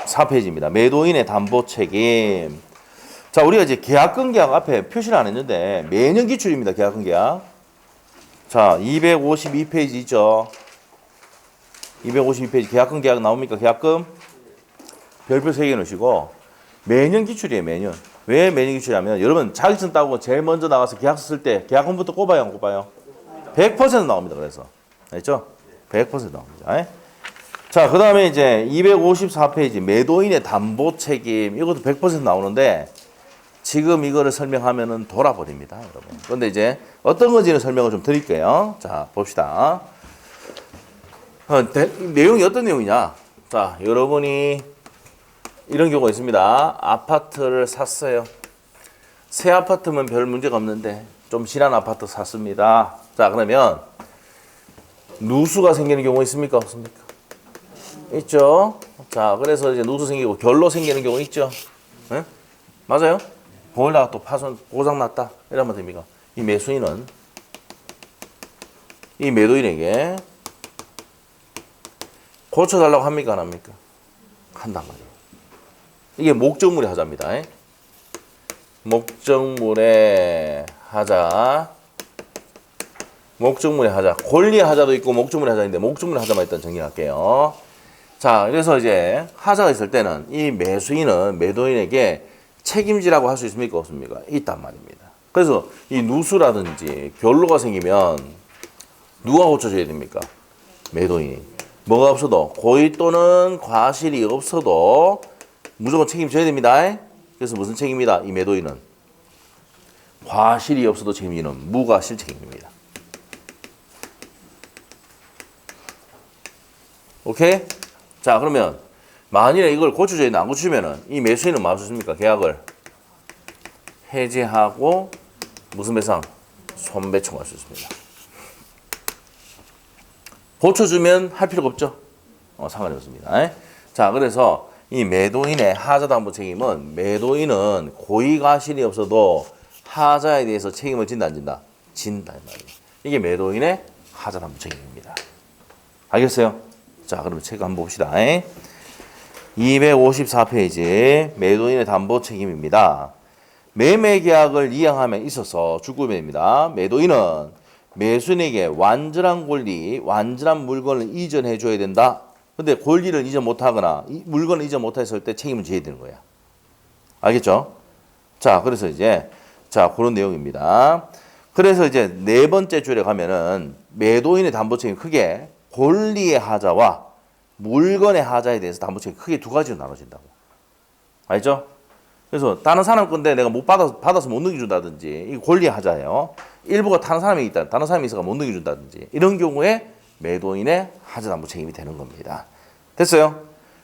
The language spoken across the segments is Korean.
4페이지입니다. 매도인의 담보 책임. 자, 우리가 이제 계약금 계약 앞에 표시를 안 했는데 매년 기출입니다. 계약금 계약. 자, 252페이지 있죠. 252페이지 계약금 계약 나옵니까? 계약금 별표 3개 넣으시고 매년 기출이에요. 매년. 왜 매년 기출이냐면 여러분 자격증 따고 제일 먼저 나가서 계약서 쓸 때 계약금부터 꼽아요, 안 꼽아요? 100% 나옵니다. 그래서 알죠? 100% 나옵니다. 에? 자, 그 다음에 이제 254페이지 매도인의 담보 책임 이것도 100% 나오는데 지금 이거를 설명하면은 돌아버립니다, 여러분. 그런데 이제 어떤 건지는 설명을 좀 드릴게요. 자, 봅시다. 내용이 어떤 내용이냐? 자, 여러분이 이런 경우가 있습니다. 아파트를 샀어요. 새 아파트면 별 문제가 없는데 좀 지난 아파트 샀습니다. 자, 그러면 누수가 생기는 경우가 있습니까? 없습니까? 있죠. 자, 그래서 이제 누수 생기고 결로 생기는 경우 있죠. 네? 맞아요? 보일러가 또 파손 고장 났다 이러면 됩니까? 이 매수인은 이 매도인에게 고쳐달라고 합니까? 안 합니까? 한단 말이에요. 이게 목적물의 하자입니다. 목적물의 하자. 목적물의 하자. 권리의 하자도 있고 목적물의 하자인데 목적물의 하자만 일단 정리할게요. 자, 그래서 이제 하자가 있을 때는 이 매수인은 매도인에게 책임지라고 할 수 있습니까? 없습니까? 있단 말입니다. 그래서 이 누수라든지 결로가 생기면 누가 고쳐줘야 됩니까? 매도인이. 뭐가 없어도 고의 또는 과실이 없어도 무조건 책임져야 됩니다. 그래서 무슨 책임이다? 이 매도인은 과실이 없어도 책임지는 무과실 책임입니다. 오케이? 자, 그러면 만일에 이걸 고쳐줘야 되나 안 고쳐주면은 이 매수인은 뭐 할 수 있습니까? 계약을 해지하고 무슨 배상? 손배 청구할 수 있습니다. 고쳐주면 할 필요가 없죠? 상관이 없습니다. 자, 그래서 이 매도인의 하자담보 책임은 매도인은 고의과실이 없어도 하자에 대해서 책임을 진다 안 진다? 진다 이 말이에요. 이게 매도인의 하자담보 책임입니다. 알겠어요? 자, 그러면 책 한번 봅시다. 254페이지 매도인의 담보 책임입니다. 매매 계약을 이행함에 있어서 주구매입니다. 매도인은 매수인에게 완전한 권리, 완전한 물건을 이전해 줘야 된다. 근데 권리를 이전 못하거나 물건을 이전 못했을 때 책임을 져야 되는 거야. 알겠죠? 자, 그래서 이제 그런 내용입니다. 그래서 이제 네 번째 줄에 가면은 매도인의 담보 책임 크게 권리의 하자와 물건의 하자에 대해서 담보 책임 크게 두 가지로 나눠진다고. 알죠? 그래서 다른 사람 건데 내가 못 받아서 못 넘겨준다든지 이 권리의 하자예요. 일부가 다른 사람이 있다, 다른 사람이 있어서 못 넘겨준다든지 이런 경우에 매도인의 하자 담보 책임이 되는 겁니다. 됐어요?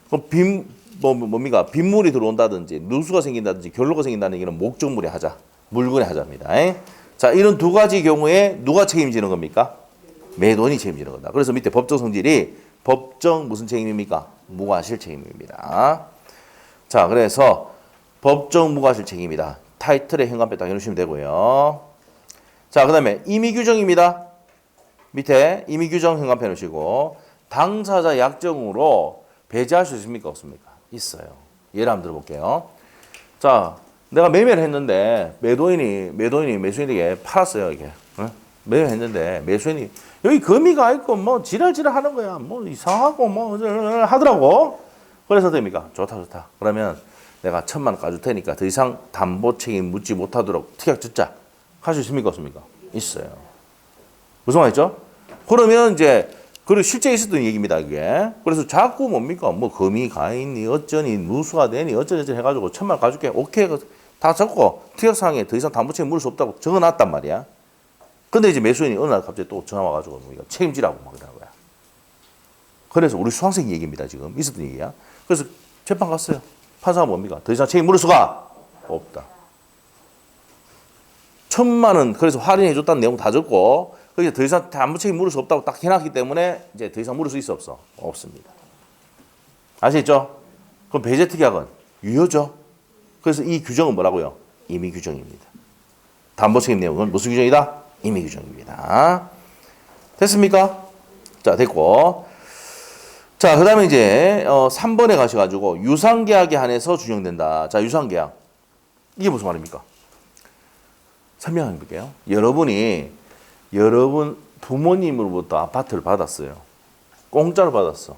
그럼 뭡니까? 빗물이 들어온다든지 누수가 생긴다든지 결로가 생긴다는 얘기는 목적물의 하자, 물건의 하자입니다. 자, 이런 두 가지 경우에 누가 책임지는 겁니까? 매도인이 책임지는 겁니다. 그래서 밑에 법정 성질이 법정 무슨 책임입니까? 무과실 책임입니다. 자, 그래서 법정 무과실 책임이다. 타이틀에 현관표 딱 해놓으시면 되고요. 자, 그 다음에 임의규정입니다. 밑에 임의규정 현관표 해놓으시고 당사자 약정으로 배제할 수 있습니까? 없습니까? 있어요. 예를 한번 들어볼게요. 자, 내가 매매를 했는데 매도인이 매수인에게 팔았어요. 이게 매매했는데 매수인이 여기 금이가 있고 뭐 지랄지랄 하는 거야. 뭐 이상하고 뭐 하더라고. 그래서 됩니까? 좋다. 그러면 내가 1,000만 원 까줄 테니까 더 이상 담보 책임 묻지 못하도록 특약 듣자. 할 수 있습니까? 없습니까? 있어요. 무슨 말이죠? 그러면 이제 그리고 실제 있었던 얘기입니다. 이게. 그래서 자꾸 뭡니까? 뭐 금이 가 있니 어쩌니 누수가 되니 어쩌니 해가지고 1,000만 원 까줄게. 오케이 다 적고 특약사항에 더 이상 담보 책임 물을 수 없다고 적어놨단 말이야. 근데 이제 매수인이 어느 날 갑자기 또 전화 와가지고 뭐 책임지라고 막 그러는 거야. 그래서 우리 수강생 얘기입니다. 지금 있었던 얘기야. 그래서 재판 갔어요. 판사가 뭡니까? 더 이상 책임 물을 수가 없다. 1,000만 원 그래서 할인해줬다는 내용 다 적고 그래서 더 이상 담보 책임 물을 수 없다고 딱 해놨기 때문에 이제 더 이상 물을 수 있어 없어? 없습니다. 아시겠죠? 그럼 배제 특약은 유효죠. 그래서 이 규정은 뭐라고요? 임의 규정입니다. 담보 책임 내용은 무슨 규정이다? 임의 규정입니다. 됐습니까? 자, 됐고. 자, 그 다음에 이제 3번에 가셔가지고 유상계약에 한해서 준용된다. 자, 유상계약. 이게 무슨 말입니까? 설명해 볼게요. 여러분 부모님으로부터 아파트를 받았어요. 공짜로 받았어.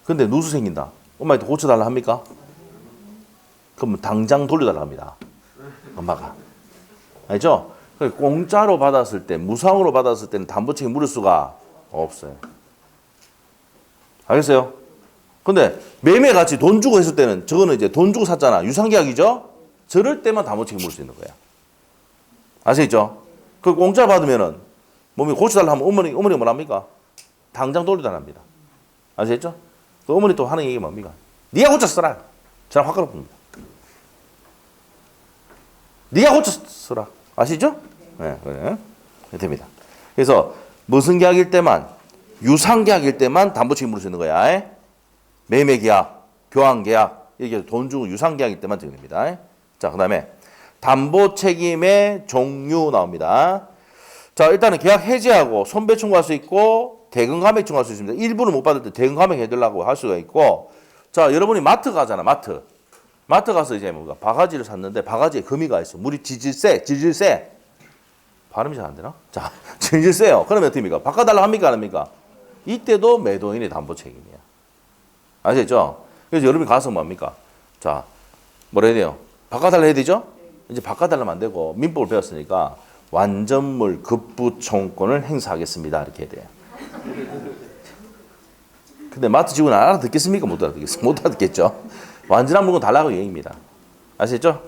근데 누수 생긴다. 엄마한테 고쳐달라 합니까? 그럼 당장 돌려달라 합니다. 엄마가. 알죠? 공짜로 받았을 때, 무상으로 받았을 때는 담보 책임 물을 수가 없어요. 알겠어요? 근데 매매 같이 돈 주고 했을 때는 저거는 이제 돈 주고 샀잖아. 유상계약이죠? 저럴 때만 담보 책임 물을 수 있는 거야. 아시겠죠? 그 공짜 받으면은 몸이 고쳐달라 하면 어머니가 뭐랍니까? 당장 돌려달라 합니다. 아시겠죠? 그 어머니 또 하는 얘기가 뭡니까? 네가 고쳤어라. 저랑 확 걸어봅니다. 네가 고쳤어라. 아시죠? 네, 그래. 됩니다. 그래서 무슨 계약일 때만, 유상계약일 때만 담보 책임 물을 수 있는 거야. 매매계약, 교환계약, 이렇게 돈 주고 유상계약일 때만 적용됩니다. 자, 그 다음에 담보 책임의 종류 나옵니다. 자, 일단은 계약 해지하고 손배 청구할 수 있고 대금 감액 청구할 수 있습니다. 일부는 못 받을 때 대금 감액 해달라고 할 수가 있고, 자, 여러분이 마트 가잖아. 마트 가서 이제 뭔가 바가지를 샀는데 바가지에 금이가 있어. 물이 질질 세. 발음이 잘 안 되나? 자, 질질 세요. 그러면 어떻게 합니까? 바꿔달라 합니까? 안 합니까? 이때도 매도인의 담보 책임이야. 아시겠죠? 그래서 여러분이 가서 뭡니까? 자, 뭐라 해야 돼요? 바꿔달라 해야 되죠? 이제 바꿔달라면 안 되고 민법을 배웠으니까 완전물 급부청권을 행사하겠습니다. 이렇게 해야 돼요. 근데 마트 직원 알아듣겠습니까? 못 알아듣겠죠? 완전한 물건 달라고 얘기입니다. 아시겠죠?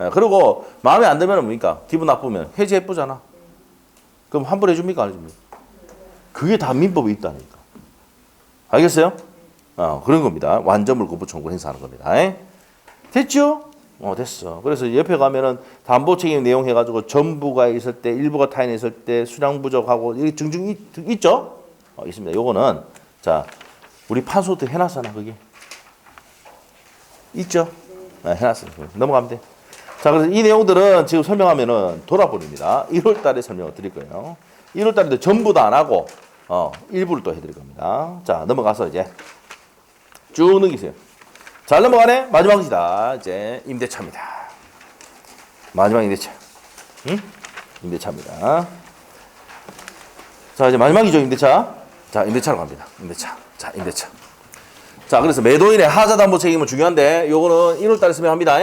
예, 그리고 마음에 안 들면 뭡니까? 기분 나쁘면 해지해보잖아. 그럼 환불해 줍니까? 안 해줍니까? 그게 다 민법에 있다니까. 알겠어요? 그런 겁니다. 완전물 급부청권 행사하는 겁니다. 됐죠? 됐어. 그래서 옆에 가면은 담보 책임 내용 해가지고 전부가 있을 때, 일부가 타인에 있을 때, 수량 부족하고, 이게 증증이 있죠? 있습니다. 요거는, 자, 우리 판소 때 해놨잖아, 그게. 있죠? 네, 해놨어요. 넘어가면 돼. 자, 그래서 이 내용들은 지금 설명하면은 돌아버립니다. 1월 달에 설명을 드릴 거예요. 1월 달에도 전부 다 안 하고, 일부를 또 해드릴 겁니다. 자, 넘어가서 이제 쭉 넘기세요. 잘 넘어가네? 마지막이다. 이제 임대차입니다. 마지막 임대차. 응? 임대차입니다. 자, 이제 마지막이죠, 임대차. 자, 임대차로 갑니다. 임대차. 자, 임대차. 자, 그래서 매도인의 하자담보 책임은 중요한데, 요거는 1월 달에 설명합니다.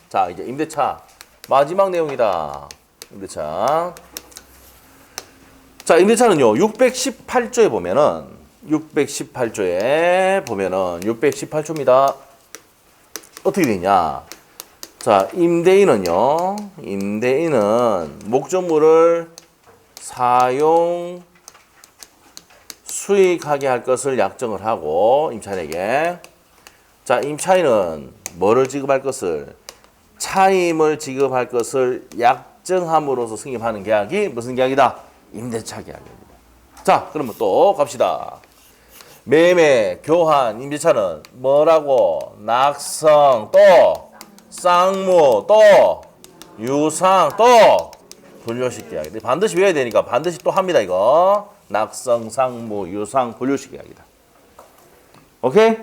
자, 이제 임대차. 마지막 내용이다. 임대차. 자, 임대차는요, 618조에 보면은, 618조입니다. 어떻게 되냐? 자, 임대인은 목적물을 사용 수익하게 할 것을 약정을 하고 임차인에게, 자, 임차인은 뭐를 지급할 것을, 차임을 지급할 것을 약정함으로써 승인하는 계약이 무슨 계약이다? 임대차 계약입니다. 자, 그러면 또 갑시다. 매매, 교환, 임대차는 뭐라고? 낙성, 또 쌍무, 또 유상, 또 분료식 계약. 반드시 외워야 되니까 반드시 또 합니다, 이거. 낙성, 쌍무, 유상, 분료식 계약이다. 오케이?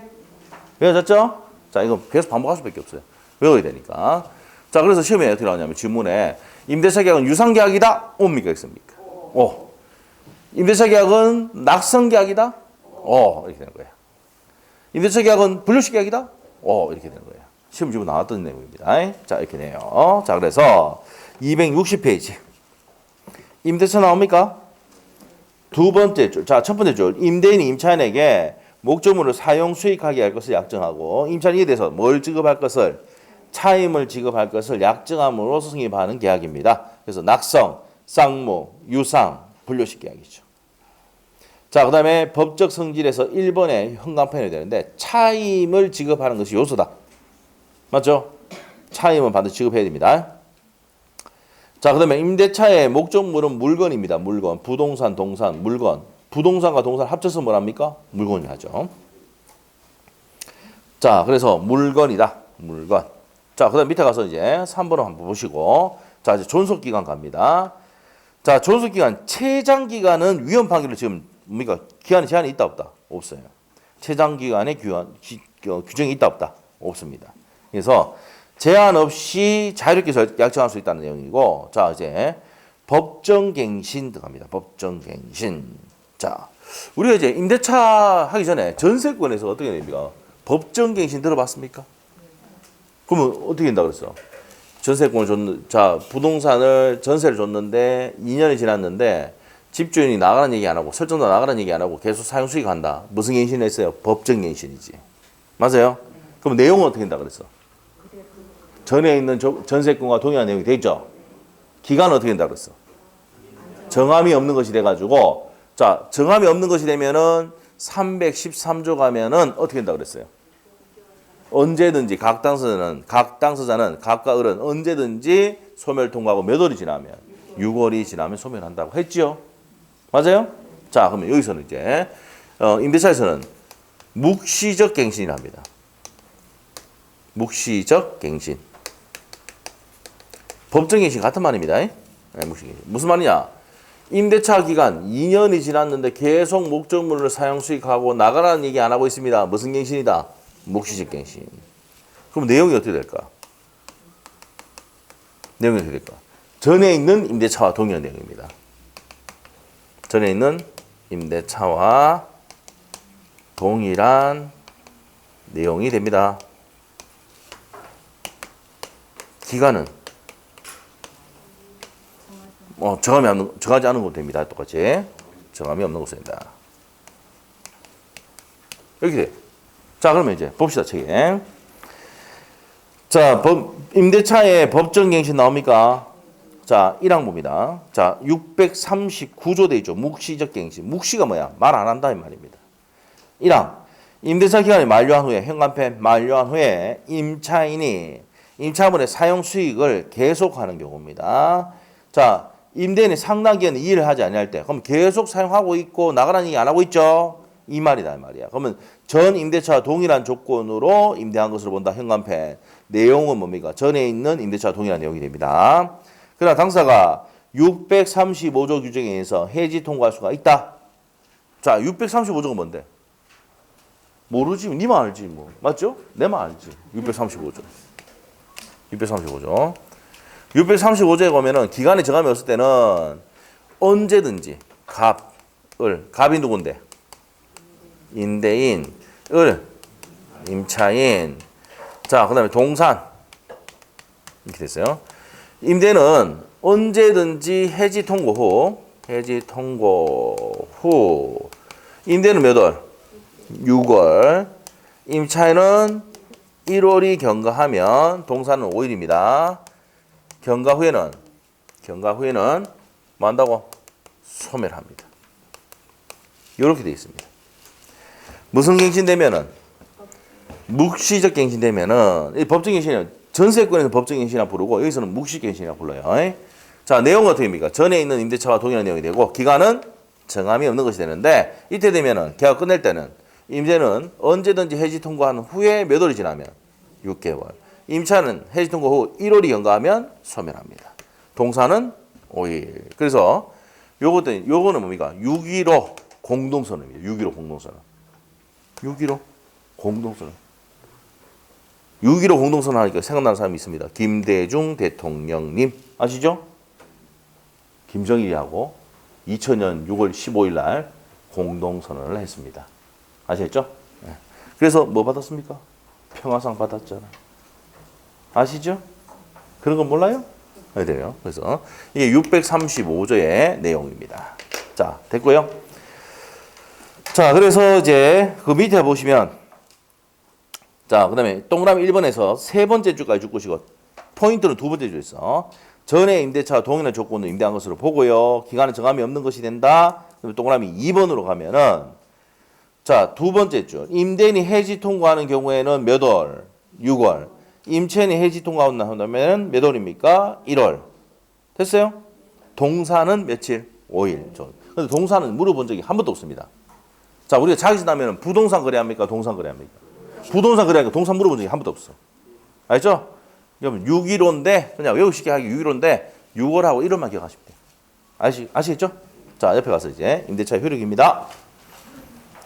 외워졌죠? 자, 이거 계속 반복할 수밖에 없어요. 외워야 되니까. 자, 그래서 시험에 어떻게 나오냐면 질문에 임대차 계약은 유상 계약이다? 옵니까? 있습니까? 오. 임대차 계약은 낙성 계약이다? 이렇게 되는 거예요. 임대차 계약은 분료식 계약이다? 이렇게 되는 거예요. 시험 지문 나왔던 내용입니다. 자, 이렇게 돼요. 자, 그래서 260페이지. 임대차 나옵니까? 두 번째 줄. 자, 첫 번째 줄. 임대인이 임차인에게 목적물을 사용 수익하게 할 것을 약정하고, 임차인에 대해서 뭘 지급할 것을, 차임을 지급할 것을 약정함으로써 승인하는 계약입니다. 그래서 낙성, 쌍무, 유상, 분료식 계약이죠. 자, 그 다음에 법적 성질에서 1번에 현관편이 되는데, 차임을 지급하는 것이 요소다. 맞죠? 차임은 반드시 지급해야 됩니다. 자, 그 다음에 임대차의 목적물은 물건입니다. 물건. 부동산, 동산, 물건. 부동산과 동산 합쳐서 뭐랍니까? 물건이 하죠. 자, 그래서 물건이다. 물건. 자, 그 다음 밑에 가서 이제 3번을 한번 보시고, 자, 이제 존속기간 갑니다. 자, 존속기간, 최장기간은 위헌 판결을 지금 뭡니까? 기한이 제한이 있다, 없다? 없어요. 최장 기간의 규정이 있다 없다? 없습니다. 그래서 제한 없이 자유롭게 약정할 수 있다는 내용이고, 자 이제 법정갱신 들어갑니다. 법정갱신. 자, 우리가 이제 임대차 하기 전에 전세권에서 어떻게 됩니까? 법정갱신 들어봤습니까? 그러면 어떻게 된다 그랬어? 자, 부동산을 전세를 줬는데 2년이 지났는데 집주인이 나가라는 얘기 안 하고 설정도 나가라는 얘기 안 하고 계속 사용 수익 한다. 무슨 갱신을 했어요? 법정갱신이지. 맞아요? 그럼 내용은 어떻게 된다 그랬어? 전에 있는 전세권과 동일한 내용이 돼 있죠? 기간은 어떻게 된다 그랬어? 정함이 없는 것이 돼가지고, 자, 정함이 없는 것이 되면은 313조 가면은 어떻게 된다 그랬어요? 언제든지 각 당사자는 각과 을은 언제든지 소멸 통과하고 몇 월이 지나면 6월이 지나면 소멸한다고 했지요. 맞아요? 자, 그러면 여기서는 이제 임대차에서는 묵시적 갱신이라 합니다. 묵시적 갱신. 법정 갱신 같은 말입니다. 네, 묵시적 갱신. 무슨 말이냐? 임대차 기간 2년이 지났는데 계속 목적물을 사용 수익하고 나가라는 얘기 안 하고 있습니다. 무슨 갱신이다? 묵시적 갱신. 그럼 내용이 어떻게 될까? 내용이 어떻게 될까? 전에 있는 임대차와 동일한 내용입니다. 전에 있는 임대차와 동일한 내용이 됩니다. 기간은 정하지 않은 것도 됩니다. 똑같이 정함이 없는 것입니다. 이렇게 돼. 자, 그러면 이제 봅시다. 책에. 자, 임대차에 법정갱신 나옵니까? 자, 1항 봅니다. 자, 639조 돼 있죠. 묵시적 갱신. 묵시가 뭐야? 말 안 한다 이 말입니다. 1항. 임대차 기간이 만료한 후에 현관폐 만료한 후에 임차인이 임차물의 사용 수익을 계속하는 경우입니다. 자, 임대인이 상당 기간 이의를 하지 아니할 때, 그럼 계속 사용하고 있고 나가라는 얘기 안 하고 있죠. 이 말이다 이 말이야. 그러면 전 임대차와 동일한 조건으로 임대한 것으로 본다. 현관폐. 내용은 뭡니까? 전에 있는 임대차와 동일한 내용이 됩니다. 그러나 당사가 635조 규정에 의해서 해지 통과할 수가 있다. 자, 635조가 뭔데? 모르지. 니만 알지 뭐. 맞죠? 내만 알지. 635조. 635조. 635조에 보면은 기간에 정함이 없을 때는 언제든지 갑이 누군데? 임대인, 임차인. 자, 그 다음에 동산. 이렇게 됐어요. 임대는 언제든지 해지 통고 후. 임대는 몇 월? 6월. 임차인은 1월이 경과하면 동산은 5일입니다. 경과 후에는 뭐 한다고? 소멸합니다. 이렇게 되어 있습니다. 무슨 갱신되면은? 묵시적 갱신되면은, 이 법정갱신은 전세권에서 법정갱신이라 부르고 여기서는 묵시갱신이라 불러요. 자, 내용은 어떻게 됩니까? 전에 있는 임대차와 동일한 내용이 되고 기간은 정함이 없는 것이 되는데, 이때 되면은 계약 끝낼 때는 임대는 언제든지 해지 통과한 후에 몇 월이 지나면 6개월. 임차는 해지 통과 후 1월이 경과하면 소멸합니다. 동사는 5일. 그래서 요거는 뭡니까? 6.15 공동선언입니다. 6.15 공동선언. 6.15 공동선언. 6.15 공동선언 하니까 생각나는 사람이 있습니다. 김대중 대통령님 아시죠? 김정일이하고 2000년 6월 15일 날 공동선언을 했습니다. 아시겠죠? 네. 그래서 뭐 받았습니까? 평화상 받았잖아. 아시죠? 그런 건 몰라요? 네, 돼요. 그래서 이게 635조의 내용입니다. 자, 됐고요. 자, 그래서 이제 그 밑에 보시면, 자, 그 다음에 동그라미 1번에서 세 번째 줄까지 줄 것이고, 포인트는 두 번째 줄 있어. 전에 임대차와 동일한 조건으로 임대한 것으로 보고요. 기간은 정함이 없는 것이 된다. 그다음에 동그라미 2번으로 가면은, 자, 두 번째 줄. 임대인이 해지 통과하는 경우에는 몇 월? 6월. 임차인이 해지 통과한다면 몇 월입니까? 1월. 됐어요? 동사는 며칠? 5일. 근데 동사는 물어본 적이 한 번도 없습니다. 자, 우리가 자기 지나면 부동산 거래합니까? 동산 거래합니까? 부동산 거래하니까 동산 물어본 적이 한 번도 없어. 알죠? 그러면 6.15인데, 그냥 외우기 쉽게 하기 6.15인데, 6월하고 1월만 기억하시면 돼요. 아시겠죠? 자, 옆에 가서 이제 임대차 효력입니다.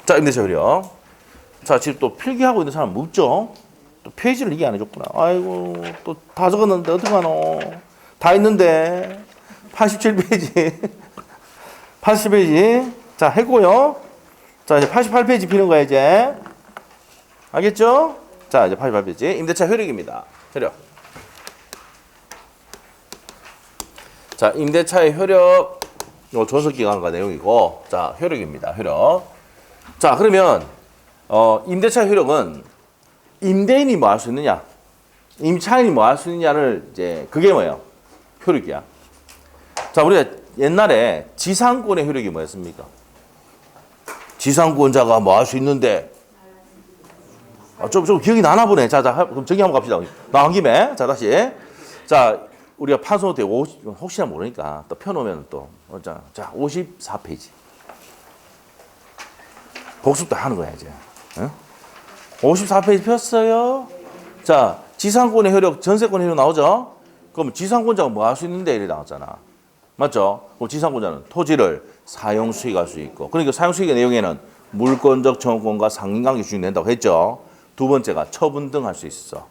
자, 임대차 효력. 자, 지금 또 필기하고 있는 사람 없죠? 또 페이지를 이게 안 해줬구나. 아이고, 또 다 적었는데 어떡하노. 다 있는데. 87페이지. 80페이지. 자, 했고요. 자, 이제 88페이지 피는 거야, 이제. 알겠죠? 자, 이제 88페이지. 임대차 효력입니다. 효력. 자, 임대차의 효력. 요 존속기간과 내용이고. 자, 효력입니다. 효력. 자, 그러면, 임대차 효력은 임대인이 뭐 할 수 있느냐? 임차인이 뭐 할 수 있느냐를 이제, 그게 뭐예요? 효력이야. 자, 우리가 옛날에 지상권의 효력이 뭐였습니까? 지상권자가 뭐 할 수 있는데, 좀 기억이 나나 보네. 자, 그럼 저기 한번 갑시다. 나온 김에. 자, 다시. 자, 우리가 파손 때 혹시나 모르니까 또 펴놓으면 또, 자, 54페이지. 복습도 하는 거야, 이제. 응? 54페이지 폈어요. 자, 지상권의 효력, 전세권의 효력 나오죠? 그럼 지상권자가 뭐 할 수 있는데 이래 나왔잖아. 맞죠? 그럼 지상권자는 토지를 사용 수익할 수 있고, 그러니까 사용 수익의 내용에는 물권적 청구권과 상인관계 준용된다고 했죠. 두 번째가 처분 등 할 수 있어.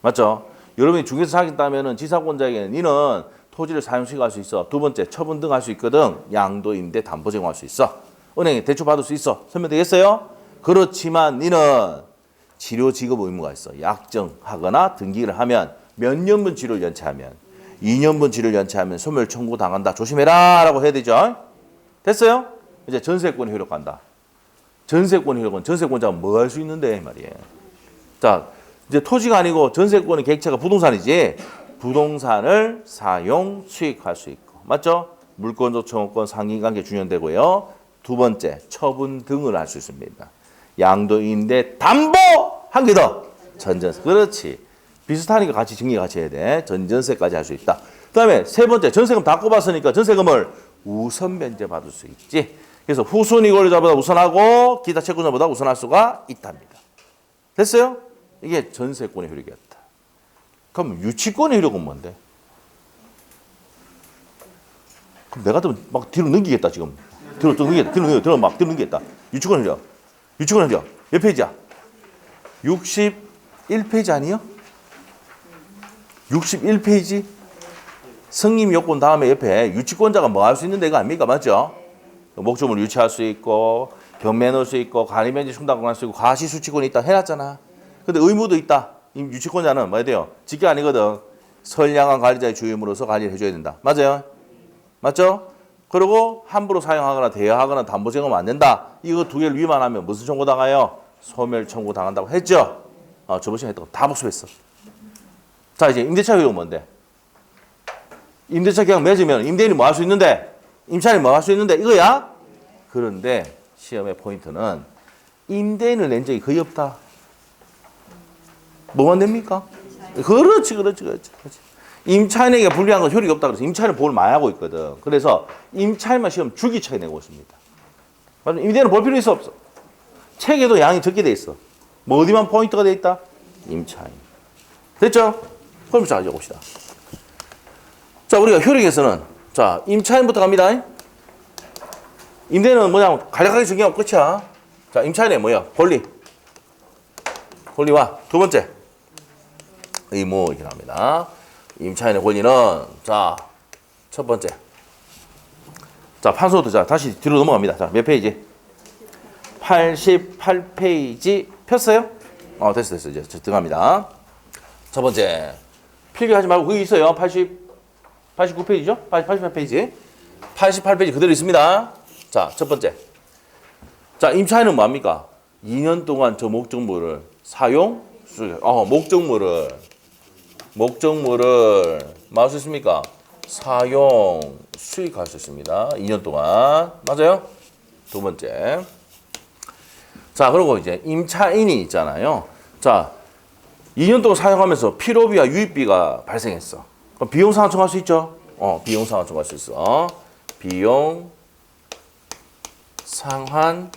맞죠? 여러분이 중개사 사겠다면은 지상권자에게는 니는 토지를 사용 수익할 수 있어. 두 번째 처분 등 할 수 있거든. 양도 임대 담보 제공할 수 있어. 은행에 대출 받을 수 있어. 설명되겠어요? 그렇지만 니는 치료 지급 의무가 있어. 약정하거나 등기를 하면 몇 년분 치료를 연체하면 2년분 치료를 연체하면 소멸 청구 당한다. 조심해라 라고 해야 되죠. 됐어요? 이제 전세권 효력 간다. 전세권 효력은 전세권자가 뭐 할 수 있는데 말이에요. 자, 이제 토지가 아니고 전세권의 객체가 부동산이지. 부동산을 사용 수익할 수 있고. 맞죠? 물권적 청구권 상인관계 준용되고요. 두 번째 처분 등을 할 수 있습니다. 양도 임대 담보 한 개 더. 전전세. 그렇지. 비슷하니까 같이 증기 같이 해야 돼. 전전세까지 할 수 있다. 그다음에 세 번째 전세금 다 꼽았으니까 전세금을 우선 면제 받을 수 있지. 그래서 후순위 권리자보다 우선하고 기타 채권자보다 우선할 수가 있답니다. 됐어요? 이게 전세권의 효력이었다. 그럼 유치권의 효력은 뭔데? 그럼 내가 막 뒤로 넘기겠다 지금. 뒤로 넘기겠다. 유치권 효력. 유치권 효력. 몇 페이지야? 61페이지 아니요? 61페이지? 승임 요건 다음에 옆에 유치권자가 뭐 할 수 있는데 이거 아닙니까? 맞죠? 목적물을 유치할 수 있고 경매 넣을 수 있고 관리면제 충당할 수 있고 과시수취권이 있다 해놨잖아. 근데 의무도 있다. 유치권자는 뭐 해야 돼요? 직계 아니거든. 선량한 관리자의 주임으로서 관리를 해줘야 된다. 맞아요? 맞죠? 그리고 함부로 사용하거나 대여하거나 담보 제공하면 안 된다. 이거 두 개를 위반하면 무슨 청구 당해요? 소멸 청구 당한다고 했죠? 저번 시간에 했던 거 다 복습했어. 자, 이제 임대차 효력은 뭔데? 임대차 계약 맺으면 임대인이 뭐 할 수 있는데? 임차인이 뭐 할 수 있는데? 이거야? 그런데 시험의 포인트는 임대인을 낸 적이 거의 없다. 뭐만 냅니까? 그렇지. 임차인에게 불리한 건 효력이 없다 그래서 임차인은 보호를 많이 하고 있거든. 그래서 임차인만 시험 줄기차게 내고 있습니다. 임대인은 볼 필요 있어 없어? 책에도 양이 적게 돼 있어. 뭐 어디만 포인트가 돼 있다? 임차인. 됐죠? 그럼 자, 이제 봅시다. 자, 우리가 효력에서는 자, 임차인부터 갑니다. 임대인은 뭐냐? 간략하게 정의하고 끝이야. 자, 임차인의 뭐야? 권리. 권리와 두 번째 의무 이렇게 나옵니다. 임차인의 권리는 자, 첫 번째. 자, 판소부터 자, 다시 뒤로 넘어갑니다. 자, 몇 페이지? 88페이지 폈어요? 됐어. 이제 들어갑니다. 첫 번째. 필기하지 말고 거기 있어요. 89페이지죠? 88페이지. 88페이지 그대로 있습니다. 자, 첫 번째. 자, 임차인은 뭐합니까? 2년 동안 저 목적물을 사용, 목적물을 뭐 할 수 있습니까? 사용, 수익할 수 있습니다. 2년 동안. 맞아요? 두 번째. 자, 그리고 이제 임차인이 있잖아요. 자, 2년 동안 사용하면서 필요비와 유입비가 발생했어. 그럼 비용 상환 청구할 수 있죠? 비용 상환 청구할 수 있어. 비용 상환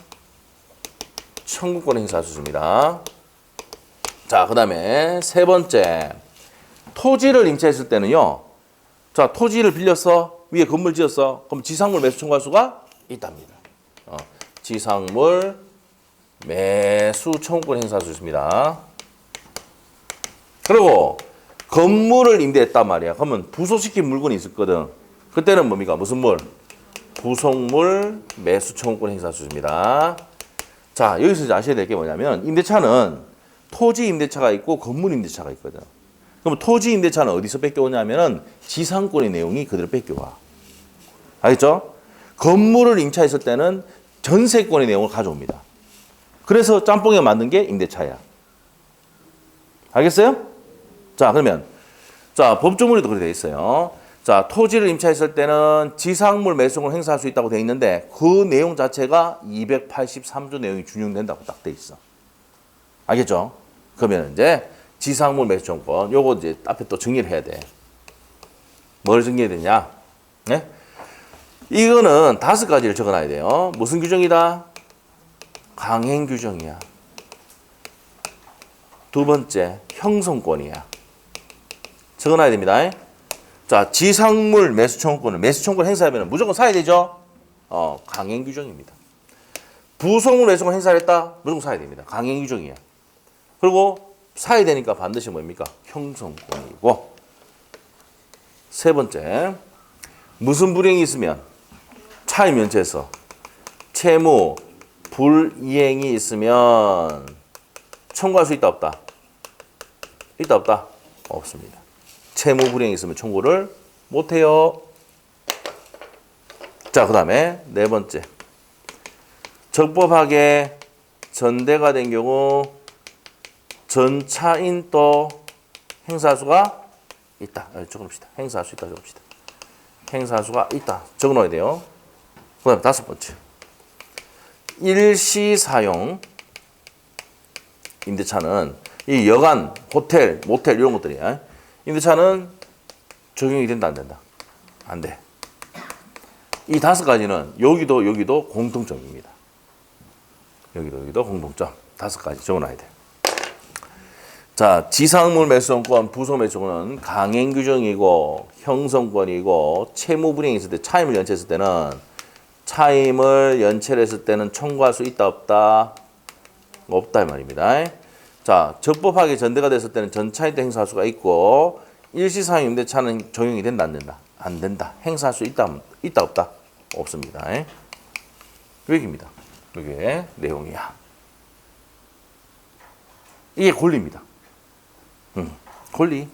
청구권 행사할 수 있습니다. 자, 그 다음에 세 번째. 토지를 임차했을 때는요. 자, 토지를 빌렸어. 위에 건물 지었어. 그럼 지상물 매수 청구할 수가 있답니다. 지상물 매수 청구권 행사할 수 있습니다. 그리고 건물을 임대했단 말이야. 그러면 부속시킨 물건이 있었거든. 그때는 뭡니까? 무슨 물? 부속물 매수 청구권 행사할 수 있습니다. 자, 여기서 이제 아셔야 될 게 뭐냐면 임대차는 토지 임대차가 있고 건물 임대차가 있거든. 그럼 토지 임대차는 어디서 뺏겨오냐면은 지상권의 내용이 그대로 뺏겨와. 알겠죠? 건물을 임차했을 때는 전세권의 내용을 가져옵니다. 그래서 짬뽕이가 만든 게 임대차야. 알겠어요? 자, 그러면 자, 법조문에도 그렇게 돼 있어요. 자, 토지를 임차했을 때는 지상물 매수를 행사할 수 있다고 돼 있는데 그 내용 자체가 283조 내용이 준용된다고 딱 돼 있어. 알겠죠? 그러면 이제 지상물 매수청권 요거 이제 앞에 또 정리를 해야 돼. 뭘 정리해야 되냐? 네? 이거는 5가지를 적어놔야 돼요. 무슨 규정이다? 강행 규정이야. 두 번째, 형성권이야. 적어놔야 됩니다. 자, 지상물 매수청구권을 매수청구권 행사하면 무조건 사야 되죠? 강행 규정입니다. 부속물 매수권 행사를 했다? 무조건 사야 됩니다. 강행 규정이에요. 그리고 사야 되니까 반드시 뭡니까? 형성권이고. 세 번째, 무슨 불이행이 있으면 차임 연체에서 채무 불이행이 있으면 청구할 수 있다 없다? 있다 없다? 없습니다. 채무 불이행이 있으면 청구를 못해요. 자, 그 다음에 네 번째, 적법하게 전대가 된 경우 전차인도 행사할 수가 있다. 적어놓읍시다. 행사할 수 있다 적읍시다. 행사할 수가 있다. 적어놓아야 돼요. 그 다음에 5번째, 일시사용 임대차는 이 여관, 호텔, 모텔 이런 것들이야. 임대차는 적용이 된다 안 된다? 안 돼. 이 5가지는 여기도 공통점입니다. 여기도 공통점. 5가지 적어놔야 돼. 자, 지상물 매수권권, 부속 매수권은 강행 규정이고 형성권이고 채무 불이행이 있을 때 차임을 연체했을 때는 차임을 연체를 했을 때는 청구할 수 있다 없다? 없다 이 말입니다. 자, 적법하게 전대가 됐을 때는 전차인도 행사할 수가 있고 일시사용 임대차는 적용이 된다 안 된다? 안 된다. 행사할 수 있다 없다? 없습니다. 여기입니다. 이게 내용이야. 이게 권리입니다. 권리.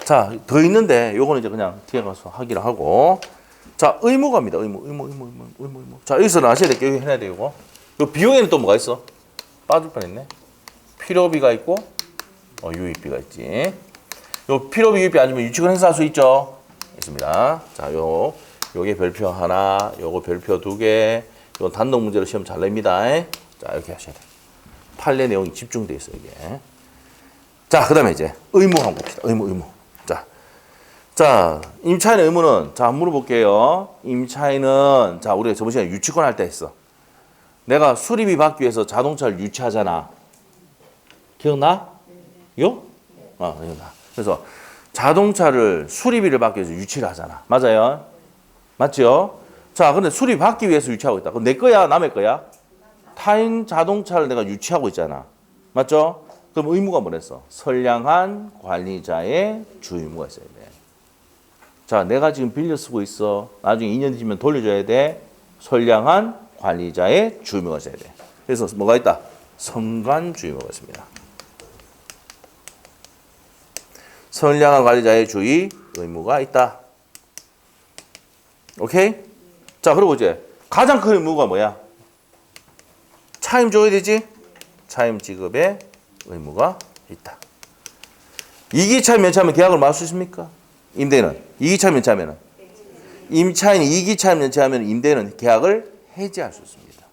자, 더 있는데 요거는 이제 그냥 뒤에 가서 하기로 하고. 자, 의무가입니다. 의무. 자, 여기서는 아셔야 될 게 여기 해놔야 돼요. 요 비용에는 또 뭐가 있어? 빠질 뻔했네. 필요비가 있고 유입비가 있지. 요 필요비 유입비 아니면 유치권 행사할 수 있죠? 있습니다. 자, 요게 별표 하나, 요거 별표 2개. 이건 단독 문제로 시험 잘 냅니다. 자, 이렇게 하셔야 돼요. 판례 내용이 집중돼 있어요, 이게. 자, 그 다음에 이제 의무 한번 봅시다. 의무. 자, 임차인의 의무는, 자, 물어볼게요. 임차인은, 자, 우리가 저번 시간에 유치권 할 때 했어. 내가 수리비 받기 위해서 자동차를 유치하잖아. 기억나? 요? 기억나. 그래서 자동차를 수리비를 받기 위해서 유치를 하잖아. 맞아요? 맞죠? 자, 근데 수리비 받기 위해서 유치하고 있다. 그럼 내 거야? 남의 거야? 타인 자동차를 내가 유치하고 있잖아. 맞죠? 그럼 의무가 뭐랬어? 선량한 관리자의 주의무가 있어야 돼. 자, 내가 지금 빌려 쓰고 있어. 나중에 2년 뒤면 돌려줘야 돼. 선량한 관리자의 주의무가 있어야 돼. 그래서 뭐가 있다? 선관 주의무가 있습니다. 선량한 관리자의 주의 의무가 있다. 오케이? 자, 그리고 이제 가장 큰 의무가 뭐야? 차임 줘야 되지? 차임 지급의 의무가 있다. 이기차임 연체하면 계약을 말 수 있습니까? 임대는. 이기차임 연체하면 임차인이 이기차임 연체하면 임대는 계약을 해지할 수 있습니다.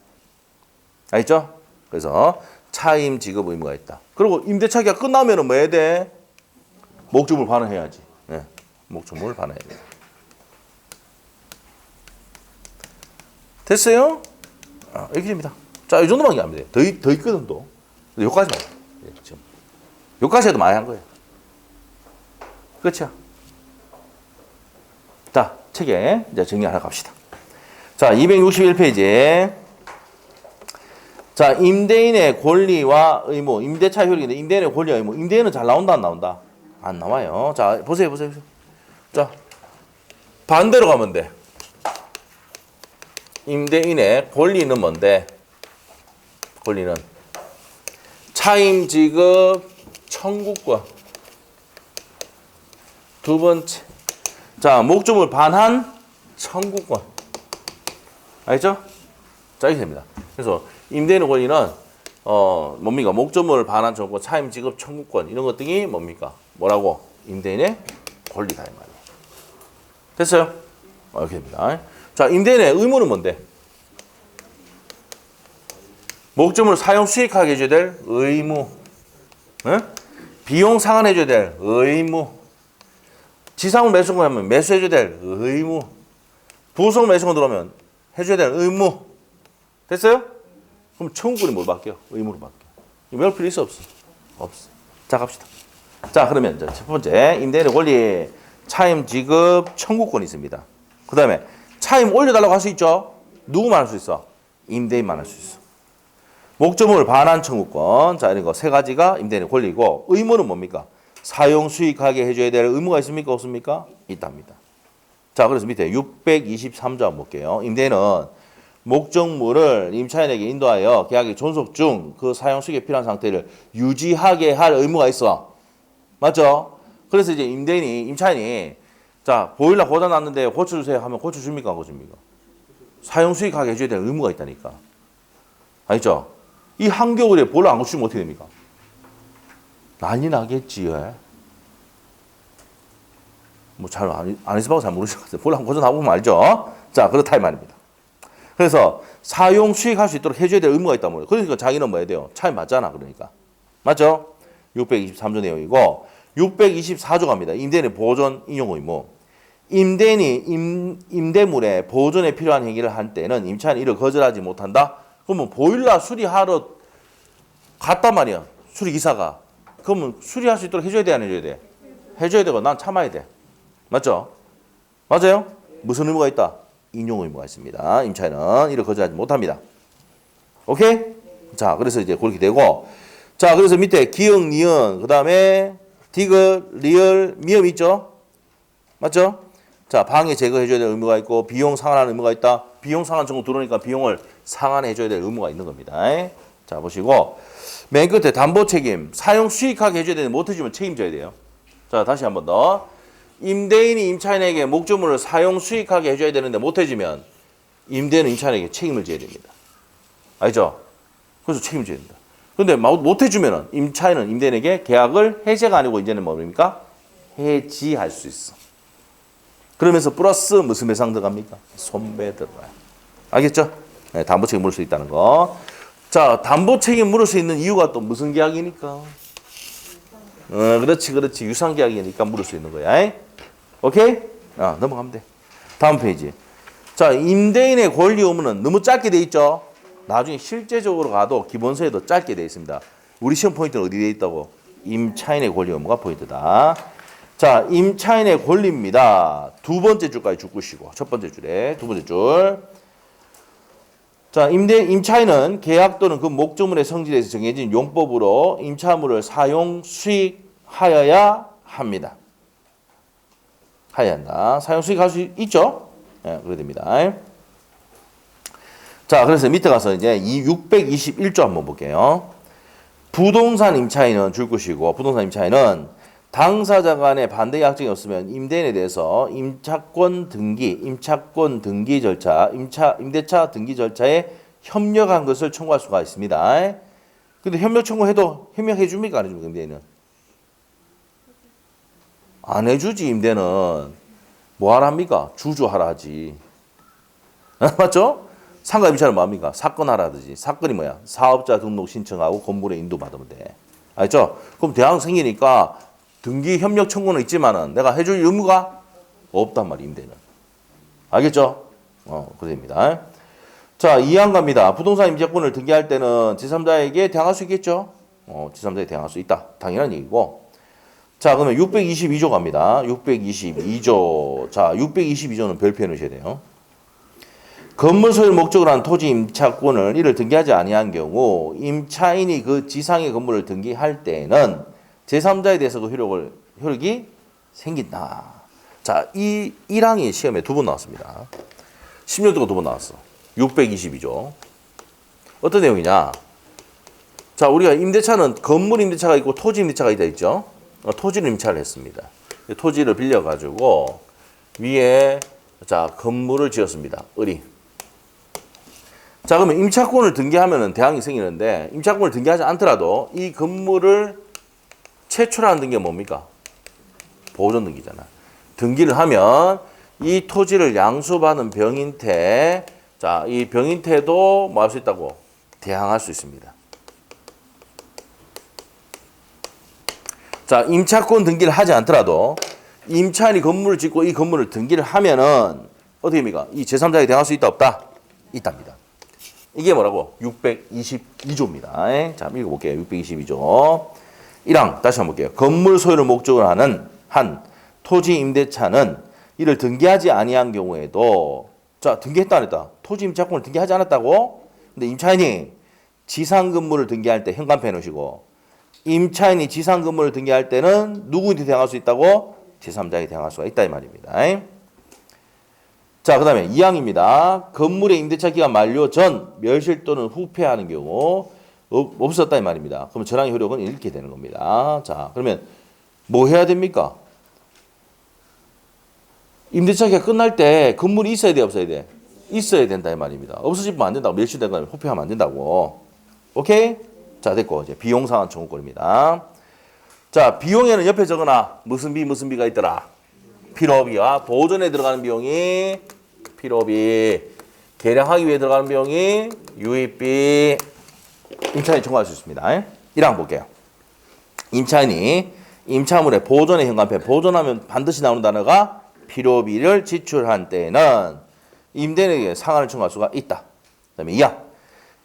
알겠죠? 그래서 차임 지급 의무가 있다. 그리고 임대차 계약 끝나면 뭐 해야 돼? 목조물 반환해야지. 네, 목조물 반환해야 돼. 됐어요? 이렇게 됩니다. 자, 이 정도만 하면 돼. 더 있거든 또. 여기까지만. 지금 여기까지 해도 많이 한 거예요. 끝이야. 자, 책에 이제 정리 하나 갑시다. 자, 261페이지. 자, 임대인의 권리와 의무, 임대차 효력인데 임대인의 권리와 의무. 임대인은 잘 나온다, 안 나온다? 안 나와요. 자, 보세요. 자, 반대로 가면 돼. 임대인의 권리는 뭔데? 권리는 차임 지급 청구권. 두 번째. 자, 목조물 반환 청구권. 알겠죠? 자, 이렇게 됩니다. 그래서 임대인의 권리는 뭡니까? 목조물 반환 청구권, 차임 지급 청구권 이런 것들이 뭡니까? 뭐라고? 임대인의 권리다 이 말이에요. 됐어요? 이렇게 됩니다. 자, 임대인의 의무는 뭔데? 목조물 사용 수익하게 해줘야 될 의무. 응? 비용 상환해줘야 될 의무. 지상물 매수권 하면 매수해줘야 될 의무. 부속 매수권 들어오면 해줘야 될 의무. 됐어요? 그럼 청구권이 뭘 바뀌어? 의무로 바뀌어. 이거 외울 필요 있어 없어? 없어. 자, 갑시다. 자, 그러면 첫 번째 임대인의 권리 차임 지급 청구권이 있습니다. 그 다음에 차임 올려달라고 할 수 있죠? 누구만 할 수 있어? 임대인만 할 수 있어. 목조물 반환 청구권. 자, 이런 거 세 가지가 임대인의 권리고 의무는 뭡니까? 사용 수익하게 해줘야 될 의무가 있습니까? 없습니까? 있답니다. 자, 그래서 밑에 623조 한번 볼게요. 임대인은 목적물을 임차인에게 인도하여 계약이 존속 중 그 사용 수익에 필요한 상태를 유지하게 할 의무가 있어. 맞죠? 그래서 이제 임차인이 자, 보일러 고장 났는데 고쳐주세요 하면 고쳐줍니까? 안 고쳐줍니까? 사용 수익하게 해줘야 될 의무가 있다니까. 알죠? 이 한겨울에 보일러 안 고쳐주면 어떻게 됩니까? 난리 나겠지. 뭐 잘 안 해서봐도 잘 모르실 것 같아요. 보일러 고장 나보면 알죠? 자, 그렇다 이 말입니다. 그래서 사용 수익할 수 있도록 해줘야 될 의무가 있단 말이에요. 그러니까 자기는 뭐 해야 돼요? 차임 맞잖아. 그러니까. 맞죠? 623조 내용이고 624조 갑니다. 임대인의 보존 인용 의무. 임대인이 임대물의 보존에 필요한 행위를 할 때는 임차인이 이를 거절하지 못한다. 그러면 보일러 수리하러 갔단 말이야. 수리기사가. 그러면 수리할 수 있도록 해줘야 돼, 안 해줘야 돼? 해줘야 되고 난 참아야 돼. 맞죠? 맞아요? 무슨 의무가 있다? 인용 의무가 있습니다. 임차인은 이를 거절하지 못합니다. 오케이? 자, 그래서 이제 그렇게 되고 자, 그래서 밑에 기역, 니은, 그 다음에 디귿, 리을, 미음 있죠? 맞죠? 자, 방해 제거해줘야 될 의무가 있고 비용 상환하는 의무가 있다. 비용 상환 정도 들어오니까 비용을 상환해줘야 될 의무가 있는 겁니다. 자, 보시고 맨 끝에 담보 책임, 사용 수익하게 해줘야 되는데 못해주면 책임져야 돼요. 자, 다시 한 번 더. 임대인이 임차인에게 목조물을 사용 수익하게 해줘야 되는데 못해주면 임대인은 임차인에게 책임을 져야 됩니다. 알죠? 그래서 책임져야 된다. 근데 못해주면은 임차인은 임대인에게 계약을 해제가 아니고 이제는 뭡니까? 해지할 수 있어. 그러면서 플러스 무슨 배상 들어갑니까? 손배 들어가요. 알겠죠? 네, 담보 책임 물을 수 있다는 거. 자, 담보 책임 물을 수 있는 이유가 또 무슨 계약이니까? 그렇지. 유상 계약이니까 물을 수 있는 거야. 오케이? 넘어가면 돼. 다음 페이지. 자, 임대인의 권리 의무는 너무 짧게 돼 있죠? 나중에 실제적으로 가도 기본서에도 짧게 돼 있습니다. 우리 시험 포인트는 어디 돼 있다고? 임차인의 권리 의무가 포인트다. 자, 임차인의 권리입니다. 두 번째 줄까지 줄 것이고, 첫 번째 줄에 두 번째 줄. 자, 임차인은 계약 또는 그 목조물의 성질에서 정해진 용법으로 임차물을 사용 수익하여야 합니다. 하여야 한다. 사용 수익할 수 있죠? 네, 그래야 됩니다. 자, 그래서 밑에 가서 이제 이 621조 한번 볼게요. 부동산 임차인은 줄 것이고, 부동산 임차인은 당사자 간의 반대 약정이 없으면 임대인에 대해서 임차권 등기 절차, 임대차 등기 절차에 협력한 것을 청구할 수가 있습니다. 근데 협력 청구해도 협력해 줍니까? 안 해줍니까? 임대인은? 안 해주지. 임대는 뭐 하라 합니까? 주주하라 하지. 맞죠? 상가 임차는 뭐 합니까? 사건하라 하듯이. 사건이 뭐야? 사업자 등록 신청하고 건물에 인도받으면 돼. 알죠? 그럼 대학 생기니까 등기 협력 청구는 있지만은 내가 해줄 의무가 없단 말이야, 임대는. 알겠죠? 그됩니다. 자, 2항 갑니다. 부동산 임차권을 등기할 때는 제3자에게 대항할 수 있겠죠? 제3자에게 대항할 수 있다. 당연한 얘기고. 자, 그러면 622조 갑니다. 622조. 자, 622조는 별표해 놓으셔야 돼요. 건물 소유를 목적으로 한 토지 임차권을 이를 등기하지 아니한 경우 임차인이 그 지상의 건물을 등기할 때에는 제3자에 대해서 그 효력이 생긴다. 자, 이 1항이 시험에 2번 나왔습니다. 10년 동안 2번 나왔어. 622조. 어떤 내용이냐? 자, 우리가 임대차는 건물 임대차가 있고 토지 임대차가 있다 있죠? 토지를 임차를 했습니다. 토지를 빌려가지고 위에 자 건물을 지었습니다. 을이. 자, 그러면 임차권을 등기하면은 대항이 생기는데 임차권을 등기하지 않더라도 이 건물을 채출하는 게 뭡니까? 보존 등기잖아. 등기를 하면 이 토지를 양수받은 병인태, 자, 이 병인태도 뭐 할 수 있다고? 대항할 수 있습니다. 자, 임차권 등기를 하지 않더라도 임차인이 건물을 짓고 이 건물을 등기를 하면은 어떻게 됩니까? 이 제3자에게 대항할 수 있다 없다? 있답니다. 이게 뭐라고? 622조입니다. 자, 읽어볼게요. 622조. 1항 다시 한번 볼게요. 건물 소유를 목적으로 하는 한 토지 임대차는 이를 등기하지 아니한 경우에도 자, 등기했다 안 했다? 토지 임차권을 등기하지 않았다고? 근데 임차인이 지상 건물을 등기할 때 현관펜 놓으시고 임차인이 지상 건물을 등기할 때는 누구한테 대항할 수 있다고? 제3자에게 대항할 수가 있다 이 말입니다. 자, 그 다음에 2항입니다. 건물의 임대차 기간 만료 전 멸실 또는 후폐하는 경우 없었다 이 말입니다. 그러면 전항의 효력은 이렇게 되는 겁니다. 자, 그러면 뭐 해야 됩니까? 임대차 기간 끝날 때 건물이 있어야 돼 없어야 돼? 있어야 된다 이 말입니다. 없어지면 안 된다고. 멸실된 거면 후폐하면 안 된다고. 오케이? 자, 됐고 이제 비용상환 청구권입니다. 자, 비용에는 옆에 적어놔. 무슨 비가 있더라. 필요비와 보존에 들어가는 비용이 필요비, 개량하기 위해 들어가는 비용이 유입비. 임차인이 청구할 수 있습니다. 1항 볼게요. 임차인이 임차물의 보존의 현관펜, 보존하면 반드시 나오는 단어가 필요비를 지출한 때에는 임대인에게 상한을 청구할 수가 있다. 그 다음에 2항.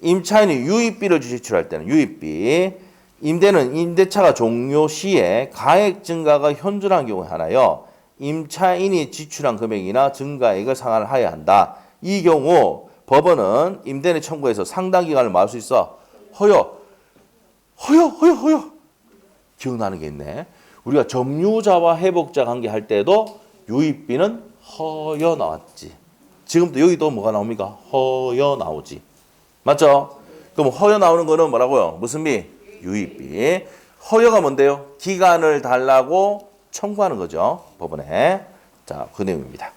임차인이 유입비를 지출할 때는 유입비. 임대는 임대차가 종료 시에 가액 증가가 현존한 경우에 하나여 임차인이 지출한 금액이나 증가액을 상환을 하여야 한다. 이 경우 법원은 임대인의 청구에서 상당 기간을 막을 수 있어. 허여. 기억나는 게 있네. 우리가 점유자와 회복자 관계 할 때도 유입비는 허여 나왔지. 지금도 여기도 뭐가 나옵니까? 허여 나오지. 맞죠? 그럼 허여 나오는 거는 뭐라고요? 무슨 비? 유입비. 허여가 뭔데요? 기간을 달라고 청구하는 거죠. 법원에. 자, 그 내용입니다.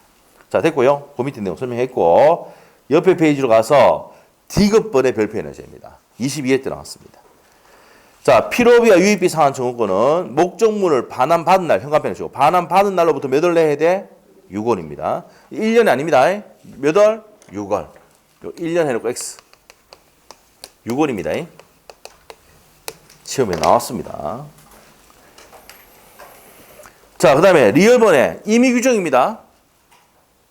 자, 됐고요. 그 밑에 내용 설명했고 옆에 페이지로 가서 디귿번의 별표 에너지입니다. 22회 때 나왔습니다. 자, 필요비와 유입비 상환 청구권은 목적물을 반환받은 날 현관펜을 주고 반환받은 날로부터 몇 월 내야 돼? 6월입니다. 1년이 아닙니다. 몇 월? 6월. 1년 해놓고 X. 6월입니다. 시험에 나왔습니다. 자, 그 다음에 리얼번의 임의규정입니다.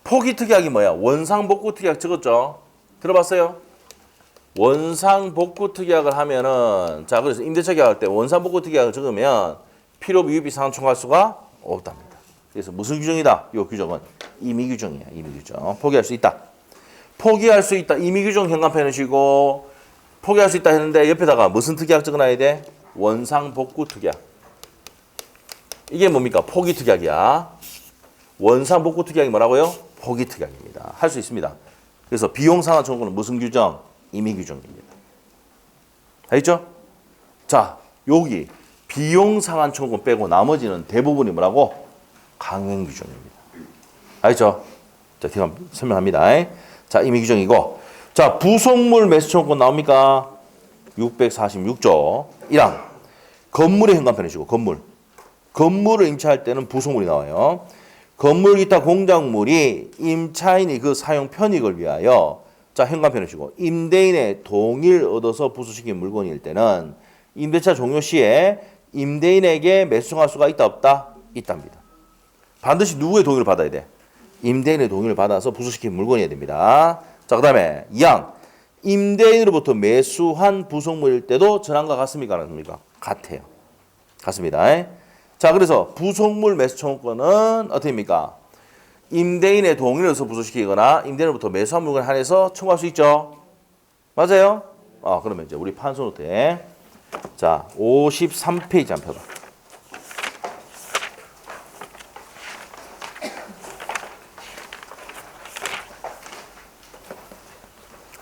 포기특약이 뭐야? 원상복구특약 적었죠? 들어봤어요? 원상복구특약을 하면은 자, 그래서 임대차 계약할 때 원상복구특약을 적으면 필요비 유입비 상환 청구할 수가 없답니다. 그래서 무슨 규정이다? 이 규정은 임의규정이야. 임의규정. 포기할 수 있다. 포기할 수 있다. 임의규정 현관펜을 쥐고 포기할 수 있다 했는데 옆에다가 무슨 특약 적어놔야 돼? 원상복구특약. 이게 뭡니까? 포기특약이야. 원상복구특약이 뭐라고요? 포기특약입니다. 할 수 있습니다. 그래서 비용상환 청구는 무슨 규정? 임의규정입니다. 알겠죠? 자, 여기 비용상환 청구 빼고 나머지는 대부분이 뭐라고? 강행규정입니다. 알겠죠? 자, 지금 설명합니다. 자, 임의규정이고 자, 부속물 매수 청구권 나옵니까? 646조 1항. 건물의 현관펜이시고 건물을 임차할 때는 부속물이 나와요. 건물 기타 공작물이 임차인이 그 사용 편익을 위하여 자, 현관펜이시고 임대인의 동의를 얻어서 부수시킨 물건일 때는 임대차 종료 시에 임대인에게 매수할 수가 있다 없다? 있답니다. 반드시 누구의 동의를 받아야 돼? 임대인의 동의를 받아서 부수시킨 물건이어야 됩니다. 자, 그 다음에 2항. 임대인으로부터 매수한 부속물일 때도 전항과 같습니까? 같습니까? 같아요. 같습니다. 자, 그래서 부속물 매수 청구권은 어떻게 됩니까? 임대인의 동의를 얻어서 부수시키거나 임대인으로부터 매수한 물건에 한해서 청구할 수 있죠. 맞아요? 그러면 이제 우리 판서 노트에 자 53페이지 한 펴봐.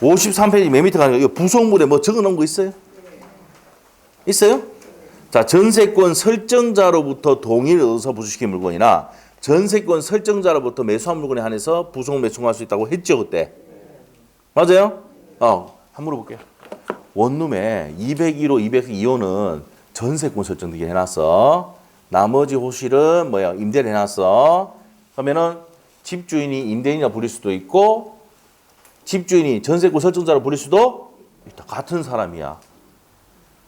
53페이지 맨 밑에 가니까 이거 부속물에 뭐 적어놓은 거 있어요? 있어요? 자, 전세권 설정자로부터 동의를 얻어서 부수시킨 물건이나 전세권 설정자로부터 매수한 물건에 한해서 부속물 매수할 수 있다고 했죠, 그때? 맞아요? 한번 물어볼게요. 원룸에 201호, 202호는 전세권 설정되게 해놨어. 나머지 호실은 뭐야? 임대를 해놨어. 그러면은 집주인이 임대인이라 부릴 수도 있고 집주인이 전세권 설정자로 부릴 수도 있다. 같은 사람이야.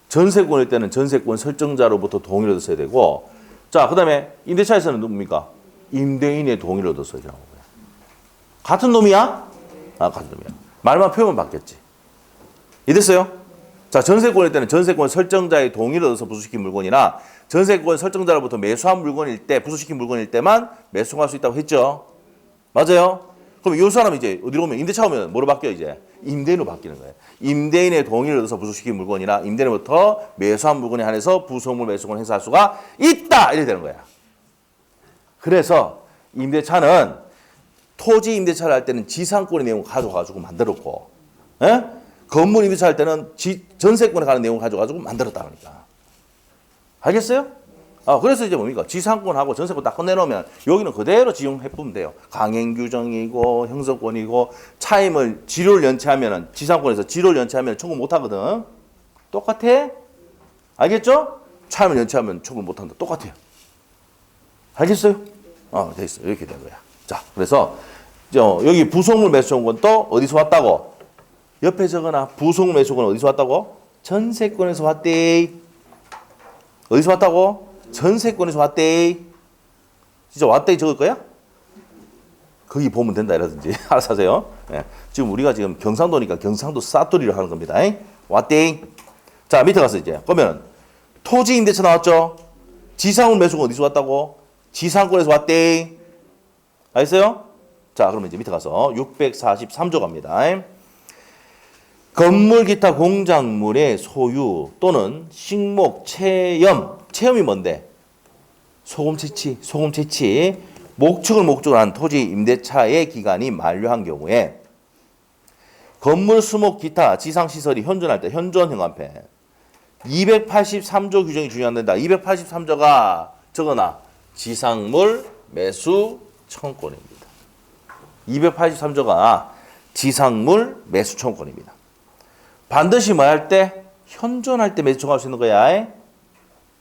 전세권일 때는 전세권 설정자로부터 동의를 얻었어야 되고, 자, 그 다음에 임대차에서는 누굽니까? 임대인의 동의를 얻었어야 되는 거야. 같은 놈이야? 같은 놈이야. 말만 표현만 바뀌었지. 이해됐어요? 자, 전세권일 때는 전세권 설정자의 동의를 얻어서 부수시킨 물건이나 전세권 설정자로부터 매수한 물건일 때, 부수시킨 물건일 때만 매수할 수 있다고 했죠. 맞아요? 그럼 이 사람이 이제 어디로 오면 임대차 오면 뭐로 바뀌어 이제? 임대인으로 바뀌는 거예요. 임대인의 동의를 얻어서 부수시킨 물건이나 임대인으로부터 매수한 물건에 한해서 부속물 매수권을 행사할 수가 있다! 이렇게 되는 거야. 그래서 임대차는 토지 임대차를 할 때는 지상권의 내용을 가져가지고 만들었고, 건물 임대차 할 때는 전세권에 관한 내용을 가져가지고 만들었다 그러니까. 알겠어요? 그래서 이제 뭡니까? 지상권하고 전세권 딱 끝내놓으면 여기는 그대로 지용해보면 돼요. 강행규정이고 형성권이고 차임을 지료를 연체하면은 지상권에서 지료를 연체하면 청구 못하거든. 똑같아? 알겠죠? 차임을 연체하면 청구 못한다. 똑같아요. 알겠어요? 돼 있어. 이렇게 된 거야. 자, 그래서 여기 부속물 매수권은 또 어디서 왔다고? 옆에 적어놔. 부속물 매수권은 어디서 왔다고? 전세권에서 왔대. 어디서 왔다고? 전세권에서 왔대. 진짜 왔대 적을 거야? 거기 보면 된다 이라든지 알아서 하세요. 지금 우리가 지금 경상도니까 경상도 사투리를 하는 겁니다. 왔대. 자, 밑에 가서 이제 그러면 토지 임대차 나왔죠? 지상물 매수권 어디서 왔다고? 지상권에서 왔대. 알겠어요? 자, 그러면 이제 밑에 가서 643조 갑니다. 건물 기타 공작물의 소유 또는 식목, 체험이 뭔데? 소금 채취, 목축을 목적으로 한 토지 임대차의 기간이 만료한 경우에 건물, 수목, 기타, 지상시설이 현존할 때 현존 현관펜 283조 규정이 중요한다. 283조가 적어놔. 지상물 매수 청구권입니다. 283조가 지상물 매수 청구권입니다. 반드시 뭐 할 때? 현존할 때 매수 청구할 수 있는 거야.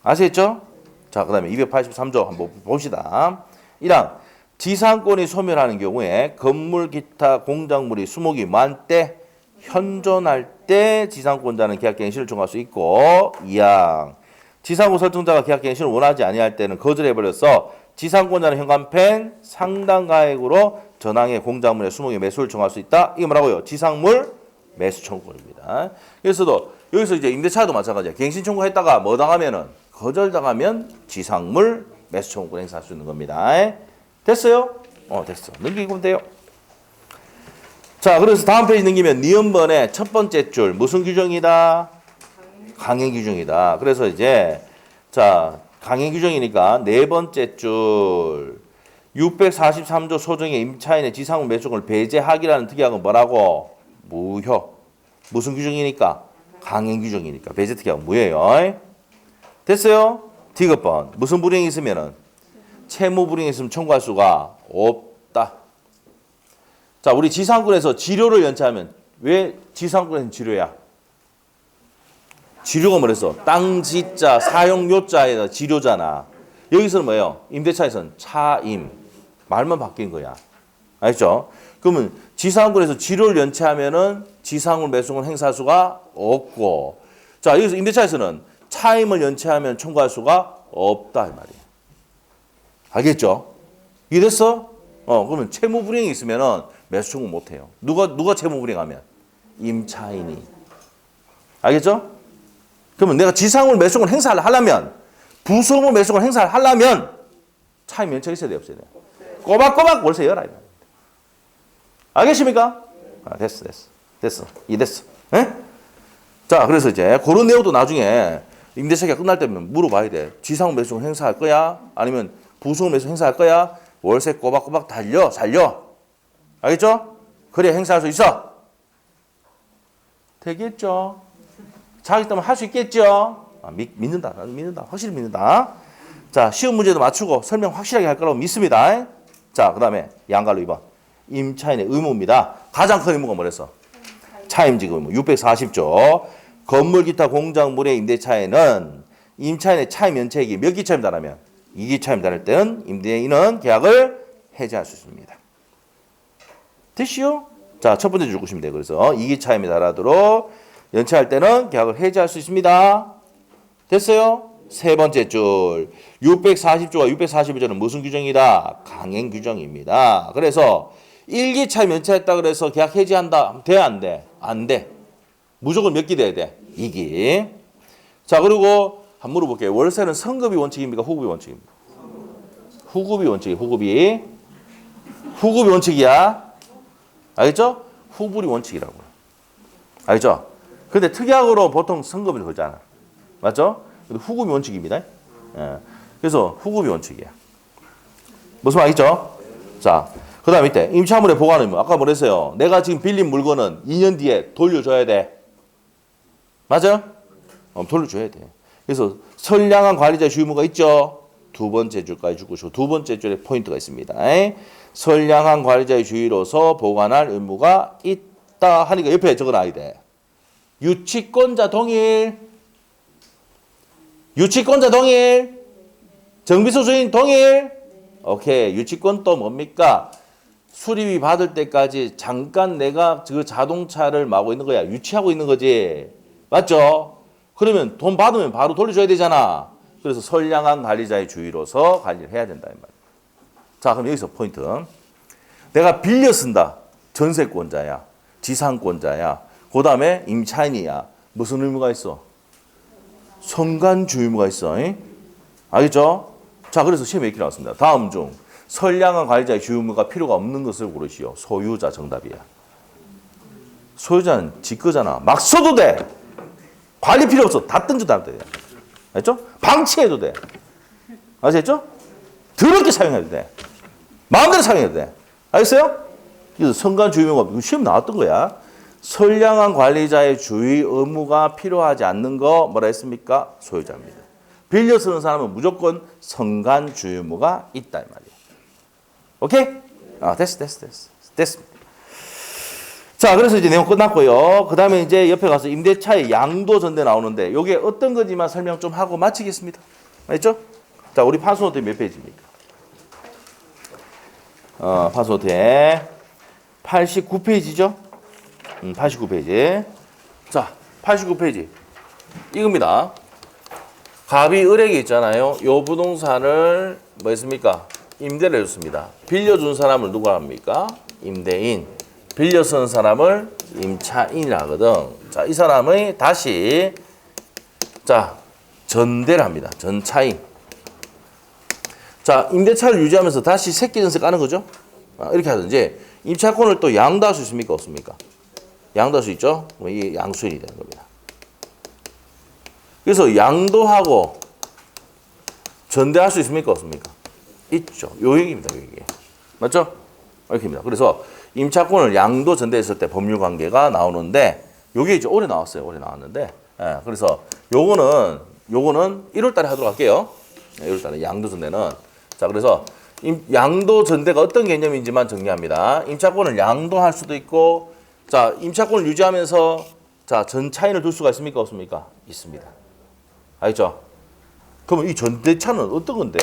아시겠죠? 자, 그 다음에 283조 한번 봅시다. 1항 지상권이 소멸하는 경우에 건물, 기타, 공작물이 수목이 만 때 현존할 때 지상권자는 계약갱신을 청구할 수 있고 2항 지상권 설정자가 계약갱신을 원하지 아니할 때는 거절해버려서 지상권자는 현관펜 상당 가액으로 전항의 공작물의 수목의 매수를 청구할 수 있다. 이게 뭐라고요? 지상물 매수 청구권입니다. 그래서도 여기서 이제 임대차도 마찬가지야. 갱신 청구했다가 뭐 당하면은 거절당하면 지상물 매수 청구권 행사할 수 있는 겁니다. 됐어요? 됐어. 넘기면 돼요. 자, 그래서 다음 페이지 넘기면 니은번의 첫 번째 줄 무슨 규정이다? 강행 규정이다. 그래서 이제 자, 강행 규정이니까 네 번째 줄 643조 소정의 임차인의 지상물 매수권을 배제하기라는 특약은 뭐라고? 무효. 무슨 규정이니까? 강행 규정이니까. 배제 특약은 무효예요. 됐어요? 디귿번. 무슨 불이행이 있으면은 채무 불이행이 있으면 청구할 수가 없다. 자, 우리 지상권에서 지료를 연체하면 왜 지상권에서는 지료야? 지료가 뭐랬어? 땅 지자 사용 요자에다 지료잖아. 여기서는 뭐예요? 임대차에서는 차임. 말만 바뀐 거야. 알죠? 그러면 지상권에서 지료를 연체하면은 지상물 매수권 행사할 수가 없고, 자, 여기서 임대차에서는 차임을 연체하면 청구할 수가 없다 이 말이에요. 알겠죠? 이해됐어? 그러면 채무 불이행이 있으면은 매수 청구 못 해요. 누가 채무 불이행하면? 임차인이. 알겠죠? 그러면 내가 지상물 매수권 행사를 하려면 부속물 매수권 행사를 하려면 차임 연체가 있어야 돼요, 없어야 돼요? 꼬박꼬박 월세 열어야 돼. 알겠습니까? 아, 됐어. 이해됐어. 예? 자, 그래서 이제 그런 내용도 나중에 임대차 계약 끝날 때면 물어봐야 돼. 지상업 매수금 행사할 거야? 아니면 부수금 매수금 행사할 거야? 월세 꼬박꼬박 살려. 알겠죠? 그래 행사할 수 있어. 되겠죠? 자기 때문에 할 수 있겠죠? 아, 믿는다. 나는 믿는다. 확실히 믿는다. 자, 시험 문제도 맞추고 설명 확실하게 할 거라고 믿습니다. 자, 그 다음에 양갈로 2번. 임차인의 의무입니다. 가장 큰 의무가 뭐랬어? 차임지급 의무. 640조. 건물 기타 공작물의 임대차에는 임차인의 차임 연체액이 몇 기차임 달하면 2기차임 달할 때는 임대인은 계약을 해지할 수 있습니다. 됐시요? 자, 첫 번째 줄 것이면 돼요. 그래서 2기차임에 달하도록 연체할 때는 계약을 해지할 수 있습니다. 됐어요? 세 번째 줄 640조와 641조는 무슨 규정이다? 강행 규정입니다. 그래서 1기차임 연체했다 그래서 계약 해지한다. 돼? 안 돼? 안 돼. 무조건 몇 기 돼야 돼? 2기. 자, 그리고 한번 물어볼게요. 월세는 성급이 원칙입니까? 후급이 원칙입니까? 후급이 원칙이에요. 후급이 원칙이야. 알겠죠? 후불이 원칙이라고. 알겠죠? 근데 특약으로 보통 성급을 걸잖아. 맞죠? 근데 후급이 원칙입니다. 예. 그래서 후급이 원칙이야. 무슨 말이죠? 자, 그 다음 밑에 임차물의 보관 의무. 아까 뭐랬어요? 내가 지금 빌린 물건은 2년 뒤에 돌려줘야 돼. 맞아요? 돌려줘야 돼. 그래서 선량한 관리자의 주의무가 있죠? 두 번째 줄까지 주고 두 번째 줄에 포인트가 있습니다. 선량한 관리자의 주의로서 보관할 의무가 있다 하니까 옆에 적어놔야 돼. 유치권자 동일. 정비소 주인 동일. 오케이. 유치권 또 뭡니까? 수리비 받을 때까지 잠깐 내가 그 자동차를 마고 있는 거야. 유치하고 있는 거지. 맞죠? 그러면 돈 받으면 바로 돌려줘야 되잖아. 그래서 선량한 관리자의 주의로서 관리를 해야 된다. 이 말이야. 자, 그럼 여기서 포인트. 내가 빌려 쓴다. 전세권자야. 지상권자야. 그 다음에 임차인이야. 무슨 의무가 있어? 선관 주의무가 있어. 알겠죠? 자, 그래서 시험에 이렇게 나왔습니다. 다음 중 선량한 관리자의 주의무가 필요가 없는 것을 고르시오. 소유자 정답이야. 소유자는 지 거잖아. 막 써도 돼. 관리 필요 없어. 다 던져도 돼. 알겠죠? 방치해도 돼. 아시겠죠? 더럽게 사용해도 돼. 마음대로 사용해도 돼. 알겠어요? 그래서 선관 주의무가 시험 나왔던 거야. 선량한 관리자의 주의 의무가 필요하지 않는 거 뭐라 했습니까? 소유자입니다. 빌려 쓰는 사람은 무조건 선관 주의 의무가 있다 이 말이에요. 오케이? 아, 됐습니다. 자, 그래서 이제 내용 끝났고요. 그 다음에 이제 옆에 가서 임대차의 양도 전대 나오는데 이게 어떤 건지만 설명 좀 하고 마치겠습니다. 알겠죠? 자, 우리 판소노트 몇 페이지입니까? 판소노트에 89페이지죠? 89페이지. 자, 89페이지. 이겁니다. 갑이 을에게 있잖아요. 요 부동산을 뭐 했습니까? 임대를 해줬습니다. 빌려준 사람을 누가 합니까? 임대인. 빌려 쓴 사람을 임차인이라 하거든. 자, 이 사람의 다시 자, 전대를 합니다. 전차인. 자, 임대차를 유지하면서 다시 새끼 전세 까는 거죠. 이렇게 하든지 임차권을 또 양도할 수 있습니까? 없습니까? 양도할 수 있죠. 이게 양수인이 되는 겁니다. 그래서 양도하고 전대할 수 있습니까? 없습니까? 있죠. 요 얘기입니다. 요 얘기. 맞죠? 이렇게입니다. 그래서 임차권을 양도 전대했을 때 법률 관계가 나오는데 요게 이제 올해 나왔어요. 올해 나왔는데 그래서 요거는 1월 달에 하도록 할게요. 1월 달에 양도 전대는 자, 그래서 양도 전대가 어떤 개념인지만 정리합니다. 임차권을 양도할 수도 있고 자, 임차권을 유지하면서 자, 전차인을 둘 수가 있습니까? 없습니까? 있습니다. 알겠죠? 그러면 이 전대차는 어떤 건데?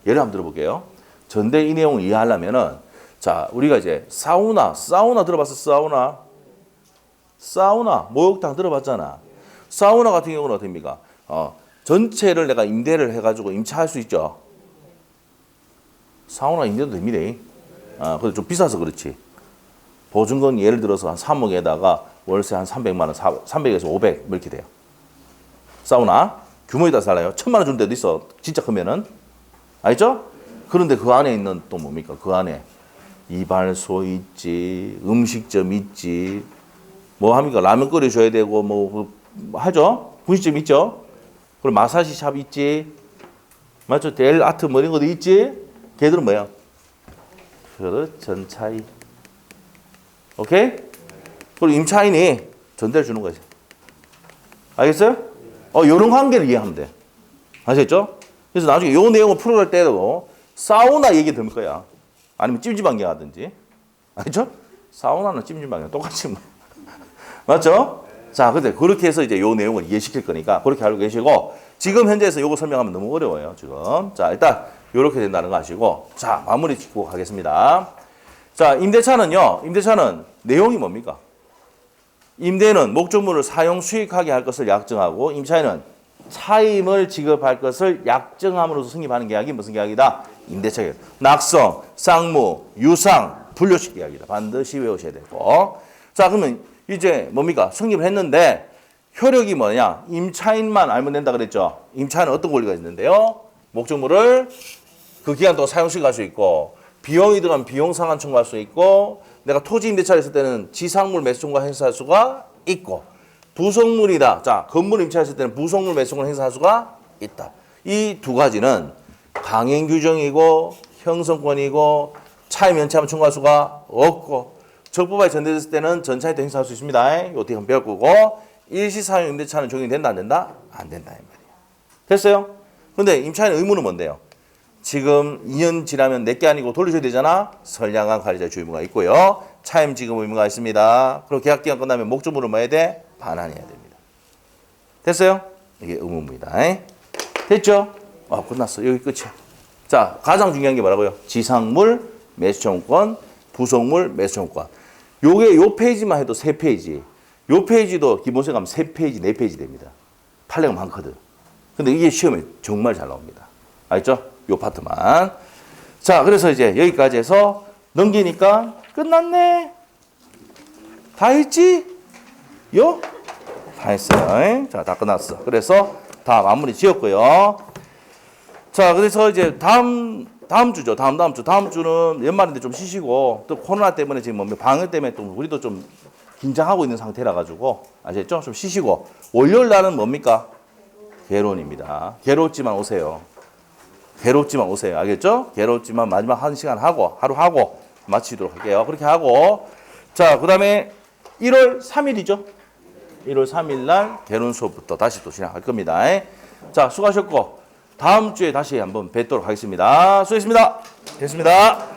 예를 한번 들어볼게요. 전대 이 내용을 이해하려면은 자, 우리가 이제 사우나 들어봤어? 사우나 목욕탕 들어봤잖아. 사우나 같은 경우는 어떻습니까? 전체를 내가 임대를 해가지고 임차할 수 있죠. 사우나 임대도 됩니다. 근데 좀 비싸서 그렇지. 보증금 예를 들어서 한 3억에다가 월세 한 300만 원, 300에서 500 이렇게 돼요. 사우나 규모에 따라서 달라요. 1,000만 원 주는 데도 있어. 진짜 크면은. 알죠? 그런데 그 안에 있는 또 뭡니까? 그 안에 이발소 있지, 음식점 있지, 뭐 합니까? 라면 끓여줘야 되고, 뭐 하죠? 분식점 있죠? 그리고 마사지 샵 있지, 맞죠? 델 아트 뭐 이런 것도 있지? 걔들은 뭐야? 그렇죠. 전차인. 오케이? 그리고 임차인이 전대를 주는 거지. 알겠어요? 요런 관계를 이해하면 돼. 아시겠죠? 그래서 나중에 요 내용을 풀어갈 때도 사우나 얘기 들을 거야. 아니면 찜질방에 가든지. 알죠? 사우나는 찜질방이랑 똑같이 뭐. 맞죠? 자, 근데 그렇게 해서 이제 요 내용을 이해시킬 거니까 그렇게 알고 계시고, 지금 현재에서 요거 설명하면 너무 어려워요, 지금. 자, 일단 요렇게 된다는 거 아시고, 자, 마무리 짓고 가겠습니다. 자, 임대차는 내용이 뭡니까? 임대는 목적물을 사용 수익하게 할 것을 약정하고, 임차인은 차임을 지급할 것을 약정함으로써 승립하는 계약이 무슨 계약이다? 임대차 계약. 낙성, 쌍무, 유상, 분료식 계약이다. 반드시 외우셔야 되고. 자, 그러면 이제 뭡니까? 승립을 했는데 효력이 뭐냐? 임차인만 알면 된다 그랬죠. 임차인은 어떤 권리가 있는데요? 목적물을 그 기간 동안 사용 수익할 수 있고, 비용이 들어가면 비용 상환 청구할 수 있고, 내가 토지 임대차를 했을 때는 지상물 매수 청구 행사할 수가 있고, 부속물이다. 자, 건물 임차했을 때는 부속물 매수 청구 행사할 수가 있다. 이 두 가지는 강행 규정이고 형성권이고 차임 연체하면 청구할 수가 없고, 적법하게 전대됐을 때는 전차에 행사할 수 있습니다. 어떻게 하면 배울 거고, 일시사용 임대차는 적용이 된다 안 된다? 안 된다 이 말이에요. 됐어요? 근데 임차인의 의무는 뭔데요? 지금 2년 지나면 내게 아니고 돌려줘야 되잖아. 선량한 관리자 주의무가 있고요. 차임 지급 의무가 있습니다. 그리고 계약 기간 끝나면 목적물을 뭐 해야 돼? 반환해야 됩니다. 됐어요? 이게 의무입니다. 됐죠? 끝났어. 여기 끝이야. 자, 가장 중요한 게 뭐라고요? 지상물 매수청구권, 부속물 매수청구권. 요게 요 페이지만 해도 3페이지. 요 페이지도 기본세 가면 3페이지, 4페이지 됩니다. 판례가 많거든. 근데 이게 시험에 정말 잘 나옵니다. 알죠? 요 파트만. 자, 그래서 이제 여기까지 해서 넘기니까 끝났네. 다 했지? 다 했어요. 자, 다 끝났어. 그래서 다 마무리 지었고요. 자, 그래서 이제 다음 주죠. 다음 주는 연말인데 좀 쉬시고, 또 코로나 때문에 지금 뭐 방역 때문에 또 우리도 좀 긴장하고 있는 상태라 가지고, 아시겠죠? 좀 쉬시고, 월요일 날은 뭡니까? 개론입니다. 괴롭지만 오세요. 괴롭지만 오세요. 알겠죠? 괴롭지만 마지막 1시간 하고, 하루 하고 마치도록 할게요. 그렇게 하고, 자, 그 다음에 1월 3일이죠? 1월 3일 날 개론 수업부터 다시 또 시작할 겁니다. 자, 수고하셨고, 다음 주에 다시 한번 뵙도록 하겠습니다. 수고했습니다. 됐습니다.